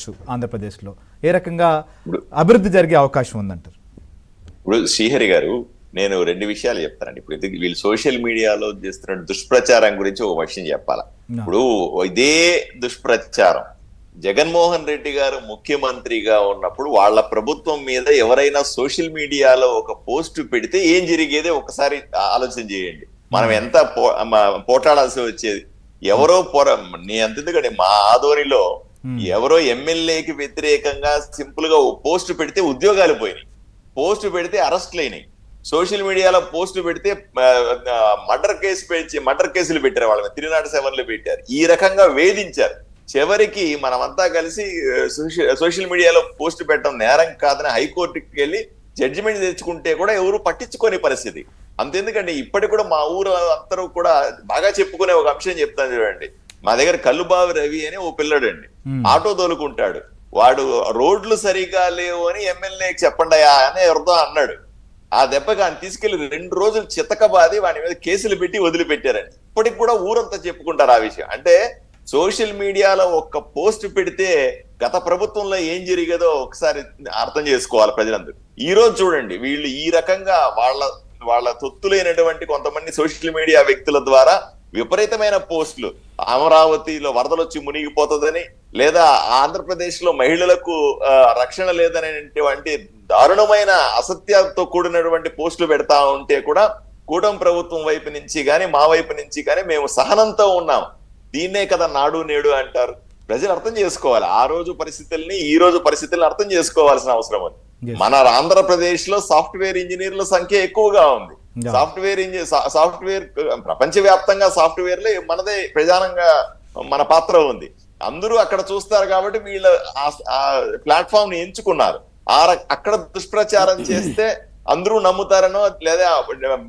రావచ్చు ఆంధ్రప్రదేశ్లో? ఏ రకంగా అభివృద్ధి జరిగే అవకాశం ఉందంటారు? ఇప్పుడు శ్రీహరి గారు, నేను రెండు విషయాలు చెప్తానండి. ఇప్పుడు వీళ్ళు సోషల్ మీడియాలో చేస్తున్న దుష్ప్రచారం గురించి ఒక విషయం చెప్పాలా. ఇప్పుడు ఇదే దుష్ప్రచారం జగన్మోహన్ రెడ్డి గారు ముఖ్యమంత్రిగా ఉన్నప్పుడు వాళ్ళ ప్రభుత్వం మీద ఎవరైనా సోషల్ మీడియాలో ఒక పోస్ట్ పెడితే ఏం జరిగేది ఒకసారి ఆలోచన చేయండి. మనం ఎంత పోటాడాల్సి వచ్చేది. ఎవరో నీ అంతెందుకండి, మా ఆదోనిలో ఎవరో ఎమ్మెల్యేకి వ్యతిరేకంగా సింపుల్ గా పోస్ట్ పెడితే ఉద్యోగాలు పోయినాయి, పోస్ట్ పెడితే అరెస్ట్లు అయినాయి, సోషల్ మీడియాలో పోస్ట్ పెడితే మర్డర్ కేసులు పెట్టారు, వాళ్ళ 307 పెట్టారు. ఈ రకంగా వేధించారు. చివరికి మనమంతా కలిసి సోషల్ మీడియాలో పోస్ట్ పెట్టడం నేరం కాదని హైకోర్టుకి వెళ్ళి జడ్జిమెంట్ తెచ్చుకుంటే కూడా ఎవరు పట్టించుకోని పరిస్థితి. అంతెందుకంటే ఇప్పటికి కూడా మా ఊరు అందరూ కూడా బాగా చెప్పుకునే ఒక అంశం చెప్తాను చూడండి. మా దగ్గర కల్లుబావి రవి అని ఓ పిల్లడండి, ఆటో తోలుకుంటాడు. వాడు రోడ్లు సరిగా లేవు అని ఎమ్మెల్యేకి చెప్పండి అని ఎవరితో అన్నాడు. ఆ దెబ్బకి ఆయన తీసుకెళ్లి 2 రోజులు చితకబాది వాడి మీద కేసులు పెట్టి వదిలిపెట్టారండి. ఇప్పటికి కూడా ఊరంతా చెప్పుకుంటారు ఆ విషయం. అంటే సోషల్ మీడియాలో ఒక్క పోస్ట్ పెడితే గత ప్రభుత్వంలో ఏం జరిగేదో ఒకసారి అర్థం చేసుకోవాలి ప్రజలందరూ. ఈ రోజు చూడండి, వీళ్ళు ఈ రకంగా వాళ్ళ తొత్తులైనటువంటి కొంతమంది సోషల్ మీడియా వ్యక్తుల ద్వారా విపరీతమైన పోస్టులు, అమరావతిలో వరదలు వచ్చి మునిగిపోతుందని, లేదా ఆంధ్రప్రదేశ్ లో మహిళలకు రక్షణ లేదనేటువంటి దారుణమైన అసత్యాలతో కూడినటువంటి పోస్టులు పెడతా ఉంటే కూడా కూటమి ప్రభుత్వం వైపు నుంచి కానీ మా వైపు నుంచి కానీ మేము సహనంతో ఉన్నాం. దీన్నే కదా నాడు నేడు అంటారు. ప్రజలు అర్థం చేసుకోవాలి ఆ రోజు పరిస్థితుల్ని, ఈ రోజు పరిస్థితుల్ని అర్థం చేసుకోవాల్సిన అవసరం ఉంది. మన ఆంధ్రప్రదేశ్ లో సాఫ్ట్వేర్ ఇంజనీర్ల సంఖ్య ఎక్కువగా ఉంది. సాఫ్ట్వేర్ ప్రపంచవ్యాప్తంగా సాఫ్ట్వేర్ లో మనదే ప్రధానంగా మన పాత్ర ఉంది. అందరూ అక్కడ చూస్తారు కాబట్టి వీళ్ళ ఆ ప్లాట్ఫామ్ ని ఎంచుకున్నారు. అక్కడ దుష్ప్రచారం చేస్తే అందరూ నమ్ముతారనో, లేదా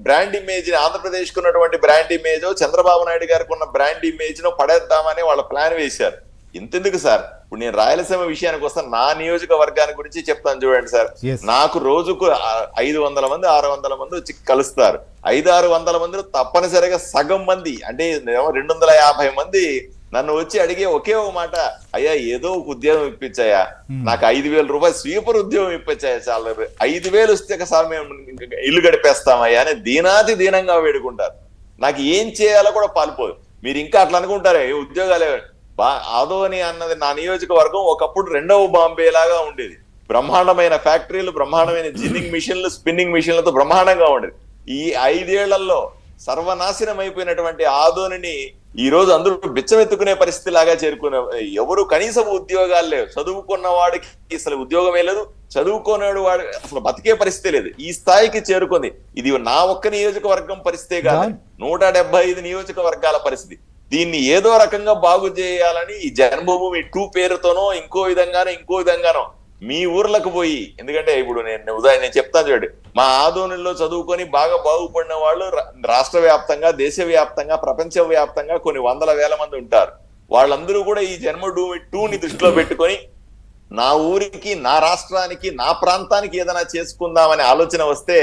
బ్రాండ్ ఇమేజ్, ఆంధ్రప్రదేశ్ కు ఉన్నటువంటి బ్రాండ్ ఇమేజ్, చంద్రబాబు నాయుడు గారికి ఉన్న బ్రాండ్ ఇమేజ్ ను పడేద్దామని వాళ్ళ ప్లాన్ వేశారు. ఇంతెందుకు సార్, ఇప్పుడు నేను రాయలసీమ విషయానికి వస్తాను, నా నియోజకవర్గాన్ని గురించి చెప్తాను చూడండి సార్. నాకు రోజుకు 500 మంది 600 మంది వచ్చి కలుస్తారు. 500-600 మందిలో తప్పనిసరిగా సగం మంది, అంటే 250 మంది నన్ను వచ్చి అడిగే ఒకే ఒక మాట, అయ్యా ఏదో ఒక ఉద్యోగం ఇప్పించాయా, నాకు 5,000 రూపాయలు స్వీపర్ ఉద్యోగం ఇప్పించాయా, చాలా 5,000 వస్తే సార్ మేము ఇల్లు గడిపేస్తామయ్యా అని దీనాతి దీనంగా వేడుకుంటారు. నాకు ఏం చేయాలో కూడా పాల్పోదు. మీరు ఇంకా అట్లా అనుకుంటారే ఉద్యోగాలే. ఆదోని అన్నది నా నియోజకవర్గం ఒకప్పుడు 2వ బాంబే లాగా ఉండేది. బ్రహ్మాండమైన ఫ్యాక్టరీలు, బ్రహ్మాండమైన జిన్నింగ్ మిషన్లు, స్పిన్నింగ్ మిషన్లతో బ్రహ్మాండంగా ఉండేది. ఈ 5 ఏళ్లలో సర్వనాశనం అయిపోయినటువంటి ఆదోనిని ఈ రోజు అందరూ బిచ్చమెత్తుకునే పరిస్థితి లాగా చేరుకునే, ఎవరు కనీసం ఉద్యోగాలు లేవు. చదువుకున్న వాడికి అసలు ఉద్యోగమే లేదు, చదువుకునేవాడు వాడు అసలు బతికే పరిస్థితి లేదు. ఈ స్థాయికి చేరుకుంది. ఇది నా ఒక్క నియోజకవర్గం పరిస్థితే కాదు, 175 నియోజకవర్గాల పరిస్థితి. దీన్ని ఏదో రకంగా బాగు చేయాలని ఈ జన్మభూమి 2 పేరుతోనో ఇంకో విధంగానో మీ ఊర్లకు పోయి, ఎందుకంటే ఇప్పుడు నేను చెప్తాను చూడండి, మా ఆదోనిలో చదువుకొని బాగా బాగుపడిన వాళ్ళు రాష్ట్ర వ్యాప్తంగా, దేశ వ్యాప్తంగా, ప్రపంచ వ్యాప్తంగా కొన్ని 100,000 మంది ఉంటారు. వాళ్ళందరూ కూడా ఈ జన్మభూమి 2ని దృష్టిలో పెట్టుకొని నా ఊరికి, నా రాష్ట్రానికి, నా ప్రాంతానికి ఏదైనా చేసుకుందామనే ఆలోచన వస్తే